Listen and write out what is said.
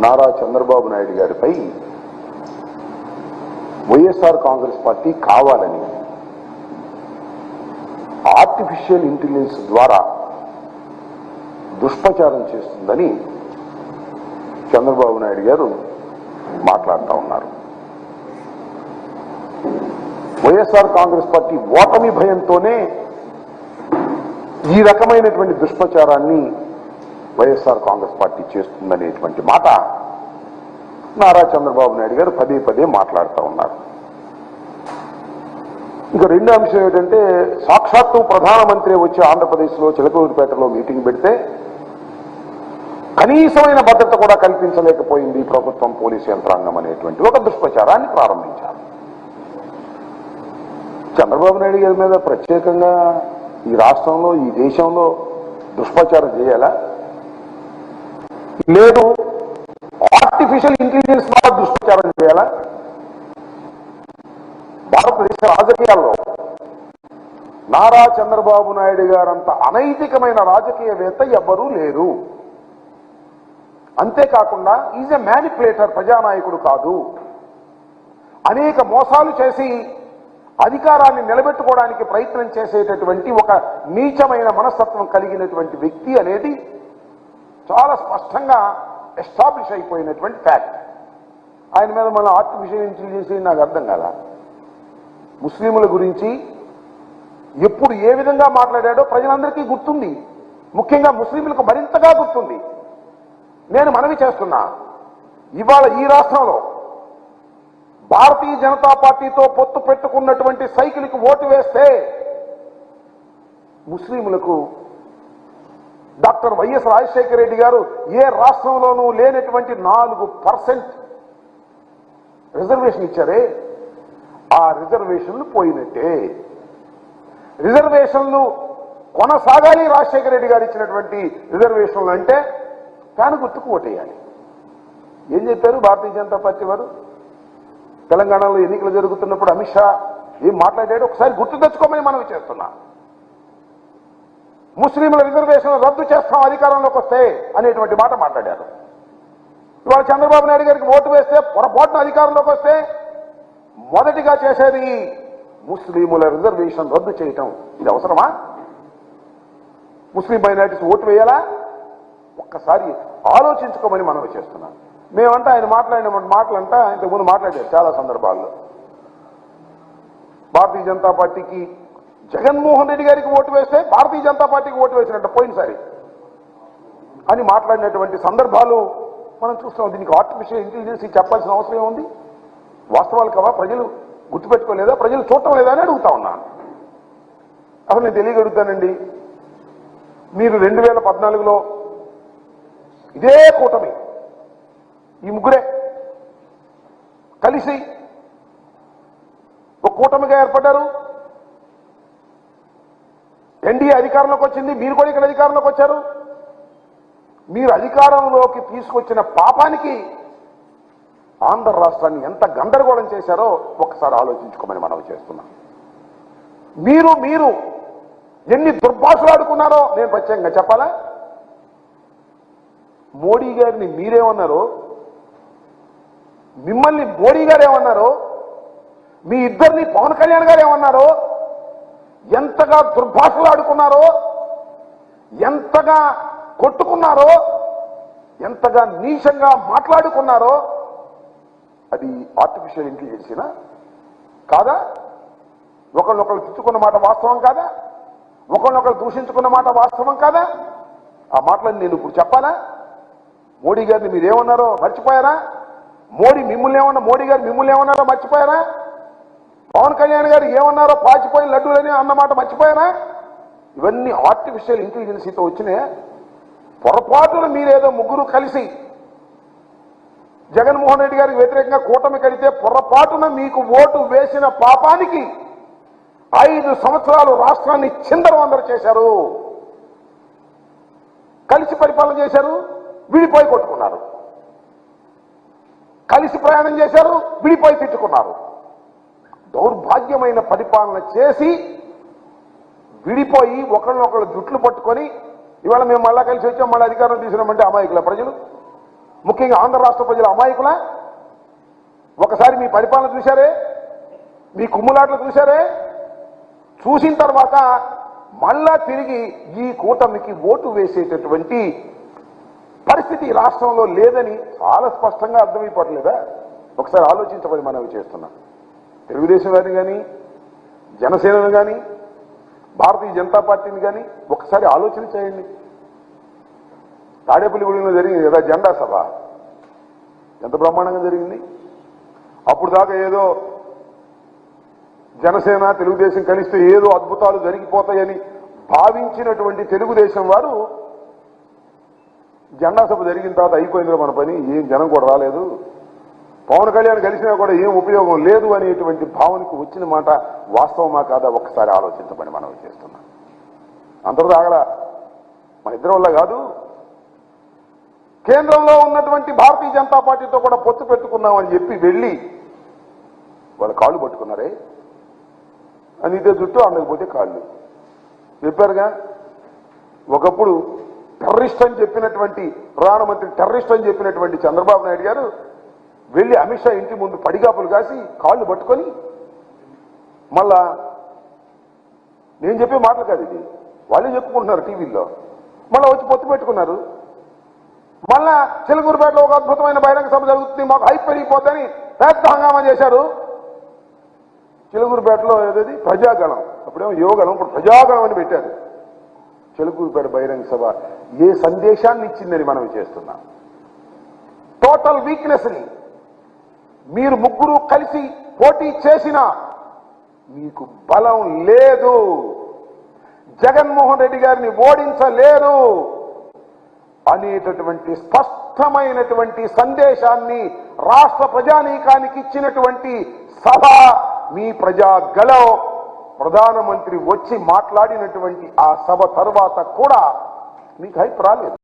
నారా చంద్రబాబు నాయుడు గారిపై వైఎస్ఆర్ కాంగ్రెస్ పార్టీ కావాలని artificial intelligence ద్వారా దుష్ప్రచారం చేస్తుందని చంద్రబాబు నాయుడు గారు మాట్లాడుతూ ఉన్నారు. వైఎస్ఆర్ కాంగ్రెస్ పార్టీ ఓటమి భయంతోనే ఈ రకమైనటువంటి దుష్ప్రచారాన్ని వైఎస్ఆర్ కాంగ్రెస్ పార్టీ చేస్తుందనేటువంటి మాట నారా చంద్రబాబు నాయుడు గారు పదే పదే మాట్లాడుతూ ఉన్నారు. ఇంకా రెండో అంశం ఏంటంటే, సాక్షాత్తు ప్రధానమంత్రి వచ్చి ఆంధ్రప్రదేశ్లో చిలకలూరిపేటలో మీటింగ్ పెడితే కనీసమైన భద్రత కూడా కల్పించలేకపోయింది ప్రభుత్వం, పోలీసు యంత్రాంగం అనేటువంటి ఒక దుష్ప్రచారాన్ని ప్రారంభించారు. చంద్రబాబు నాయుడు గారి మీద ప్రత్యేకంగా ఈ రాష్ట్రంలో, ఈ దేశంలో దుష్ప్రచారం చేయాలా? లేదు ఆర్టిఫిషియల్ ఇంటెలిజెన్స్ ద్వారా దుష్ప్రచారం చేయాలా? భారతదేశ రాజకీయాల్లో నారా చంద్రబాబు నాయుడు గారంత అనైతికమైన రాజకీయవేత్త ఎవ్వరూ లేరు. అంతేకాకుండా ఈజ్ ఎ మ్యానిపులేటర్, ప్రజానాయకుడు కాదు. అనేక మోసాలు చేసి అధికారాన్ని నిలబెట్టుకోవడానికి ప్రయత్నం చేసేటటువంటి ఒక నీచమైన మనస్తత్వం కలిగినటువంటి వ్యక్తి అనేది చాలా స్పష్టంగా ఎస్టాబ్లిష్ అయిపోయినటువంటి ఫ్యాక్ట్. ఆయన మీద మన ఆర్టిఫిషియల్ ఇంటెలిజెన్స్ నాకు అర్థం కాదా? ముస్లింల గురించి ఎప్పుడు ఏ విధంగా మాట్లాడాడో ప్రజలందరికీ గుర్తుంది, ముఖ్యంగా ముస్లింలకు మరింతగా గుర్తుంది. నేను మనవి చేస్తున్నా, ఇవాళ ఈ రాష్ట్రంలో భారతీయ జనతా పార్టీతో పొత్తు పెట్టుకున్నటువంటి సైకిల్కి ఓటు వేస్తే ముస్లింలకు డాక్టర్ వైఎస్ రాజశేఖర రెడ్డి గారు ఏ రాష్ట్రంలోనూ లేనటువంటి 4% రిజర్వేషన్ ఇచ్చారే, ఆ రిజర్వేషన్లు పోయినట్టే. రిజర్వేషన్లు కొనసాగాలి. రాజశేఖర రెడ్డి గారు ఇచ్చినటువంటి రిజర్వేషన్లు అంటే ఫ్యాన్ గుర్తుకు ఓటేయాలి. ఏం చెప్పారు భారతీయ జనతా పార్టీ వారు? తెలంగాణలో ఎన్నికలు జరుగుతున్నప్పుడు అమిత్ షా ఏం మాట్లాడాడు ఒకసారి గుర్తు తెచ్చుకోమని మనవి చేస్తున్నా. ముస్లింల రిజర్వేషన్లు రద్దు చేస్తాం అధికారంలోకి వస్తే అనేటువంటి మాట మాట్లాడారు. ఇవాళ చంద్రబాబు నాయుడు గారికి ఓటు వేస్తే, పొరపాటున అధికారంలోకి వస్తే మొదటిగా చేసేది ముస్లింల రిజర్వేషన్ రద్దు చేయటం. ఇది అవసరమా? ముస్లిం మైనారిటీస్ ఓటు వేయాలా? ఒక్కసారి ఆలోచించుకోమని మనవి చేస్తున్నాం. మేమంతా ఆయన మాట్లాడిన మాటలంతా ఇంతకుముందు మాట్లాడారు చాలా సందర్భాల్లో. భారతీయ జనతా పార్టీకి జగన్మోహన్ రెడ్డి గారికి ఓటు వేస్తే భారతీయ జనతా పార్టీకి ఓటు వేసినట్టు పోయినసారి అని మాట్లాడినటువంటి సందర్భాలు మనం చూస్తున్నాం. దీనికి ఆర్టిఫిషియల్ ఇంటెలిజెన్స్ చెప్పాల్సిన అవసరం ఏముంది? వాస్తవాలు కావా? ప్రజలు గుర్తుపెట్టుకోలేదా? ప్రజలు చూడటం లేదా అని అడుగుతా ఉన్నాను. అసలు నేను తెలియగలుగుతానండి, మీరు 2014లో ఇదే కూటమి, ఈ ముగ్గురే కలిసి ఒక కూటమిగా ఏర్పడ్డారు. ఎన్డీఏ అధికారంలోకి వచ్చింది, మీరు కూడా ఇక్కడ అధికారంలోకి వచ్చారు. మీరు అధికారంలోకి తీసుకొచ్చిన పాపానికి ఆంధ్ర రాష్ట్రాన్ని ఎంత గందరగోళం చేశారో ఒకసారి ఆలోచించుకోమని మనం చేస్తున్నాం. మీరు ఎన్ని దుర్భాషలు ఆడుకున్నారో నేను ప్రత్యేకంగా చెప్పాలా? మోడీ గారిని మీరేమన్నారో, మిమ్మల్ని మోడీ గారు ఏమన్నారో, మీ ఇద్దరిని పవన్ కళ్యాణ్ గారు ఏమన్నారో, ఎంతగా దుర్భాషలు ఆడుకున్నారో, ఎంతగా కొట్టుకున్నారో, ఎంతగా నీచంగా మాట్లాడుకున్నారో అది ఆర్టిఫిషియల్ ఇంటెలిజెన్సేనా కాదా? ఒకళ్ళొకళ్ళు తిట్టుకున్న మాట వాస్తవం కాదా? ఒకళ్ళొకళ్ళు దూషించుకున్న మాట వాస్తవం కాదా? ఆ మాటలను నేను ఇప్పుడు చెప్పాలా? మోడీ గారిని మీరేమన్నారో మర్చిపోయారా? మోడీ గారు మిమ్మల్ని ఏమన్నారో మర్చిపోయారా? పవన్ కళ్యాణ్ గారు ఏమన్నారో పాచిపోయిన లడ్డూలని అన్నమాట మర్చిపోయారా? ఇవన్నీ ఆర్టిఫిషియల్ ఇంటెలిజెన్సీతో వచ్చినాయి. పొరపాటున మీరేదో ముగ్గురు కలిసి జగన్మోహన్ రెడ్డి గారికి వ్యతిరేకంగా కూటమి కడితే పొరపాటున మీకు ఓటు వేసిన పాపానికి 5 సంవత్సరాలు రాష్ట్రాన్ని చిందరవందర చేశారు. కలిసి పరిపాలన చేశారు, విడిపోయి కొట్టుకున్నారు. కలిసి ప్రయాణం చేశారు, విడిపోయి తిట్టుకున్నారు. దౌర్భాగ్యమైన పరిపాలన చేసి విడిపోయి ఒకళ్ళనొకళ్ళు జుట్లు పట్టుకొని ఇవాళ మేము మళ్ళా కలిసి వచ్చాం, మళ్ళీ అధికారం తీసుకున్నామంటే అమాయకుల ప్రజలు. ముఖ్యంగా ఆంధ్ర రాష్ట్ర ప్రజల అమాయకుల ఒకసారి మీ పరిపాలన చూశారే, మీ కుమ్ములాట్లు చూశారే, చూసిన తర్వాత మళ్ళా తిరిగి ఈ కూటమికి ఓటు వేసేటటువంటి పరిస్థితి రాష్ట్రంలో లేదని చాలా స్పష్టంగా అర్థమైపోవట్లేదా? ఒకసారి ఆలోచించమని మనవి చేస్తున్నాం. తెలుగుదేశం వారిని కానీ, జనసేనను కానీ, భారతీయ జనతా పార్టీని కానీ ఒకసారి ఆలోచన చేయండి. తాడేపల్లిగూడెంలో జరిగింది కదా జెండా సభ, ఎంత బ్రహ్మాండంగా జరిగింది. అప్పుడు దాకా ఏదో జనసేన తెలుగుదేశం కలిస్తే ఏదో అద్భుతాలు జరిగిపోతాయని భావించినటువంటి తెలుగుదేశం వారు జెండా సభ జరిగిన తర్వాత అయిపోయిందిగా మన పని, ఏం జనం కూడా రాలేదు, పవన్ కళ్యాణ్ కలిసినా కూడా ఏం ఉపయోగం లేదు అనేటువంటి భావనకు వచ్చిన మాట వాస్తవమా కాదా ఒక్కసారి ఆలోచించమని మనం చేస్తున్నాం. అందరూ ఆగల మన ఇద్దరి వల్ల కాదు, కేంద్రంలో ఉన్నటువంటి భారతీయ జనతా పార్టీతో కూడా పొత్తు పెట్టుకున్నామని చెప్పి వెళ్ళి వాళ్ళ కాళ్ళు పట్టుకున్నారే, అందితే జుట్టు అందకపోతే కాళ్ళు చెప్పారుగా. ఒకప్పుడు టెర్రరిస్ట్ అని చెప్పినటువంటి ప్రధానమంత్రి టెర్రరిస్ట్ అని చెప్పినటువంటి చంద్రబాబు నాయుడు గారు వెళ్ళి అమిత్ షా ఇంటి ముందు పడిగాపులు కాసి కాళ్ళు పట్టుకొని, మళ్ళా నేను చెప్పే మాటలు కాదు ఇది, వాళ్ళే చెప్పుకుంటున్నారు టీవీల్లో, మళ్ళీ వచ్చి పొత్తు పెట్టుకున్నారు. మళ్ళా చిలకూరుపేటలో ఒక అద్భుతమైన బహిరంగ సభ జరుగుతుంది, మాకు హైప్ పెరిగిపోతుందని పెద్ద హంగామా చేశారు. చిలకూరుపేటలో ఏదది ప్రజాగళం, అప్పుడేమో యువగళం, ఇప్పుడు ప్రజాగళం అని పెట్టారు. చిలకూరుపేట బహిరంగ సభ ఏ సందేశాన్ని ఇచ్చిందని మనం చేస్తున్నాం. టోటల్ వీక్నెస్ ని మీరు ముగ్గురు కలిసి పోటీ చేసినా మీకు బలం లేదు, జగన్మోహన్ రెడ్డి గారిని ఓడించలేరు అనేటటువంటి స్పష్టమైనటువంటి సందేశాన్ని రాష్ట్ర ప్రజానీకానికి ఇచ్చినటువంటి సభ మీ ప్రజాగళం. ప్రధానమంత్రి వచ్చి మాట్లాడినటువంటి ఆ సభ తర్వాత కూడా మీకు హైప్ రాలేదు.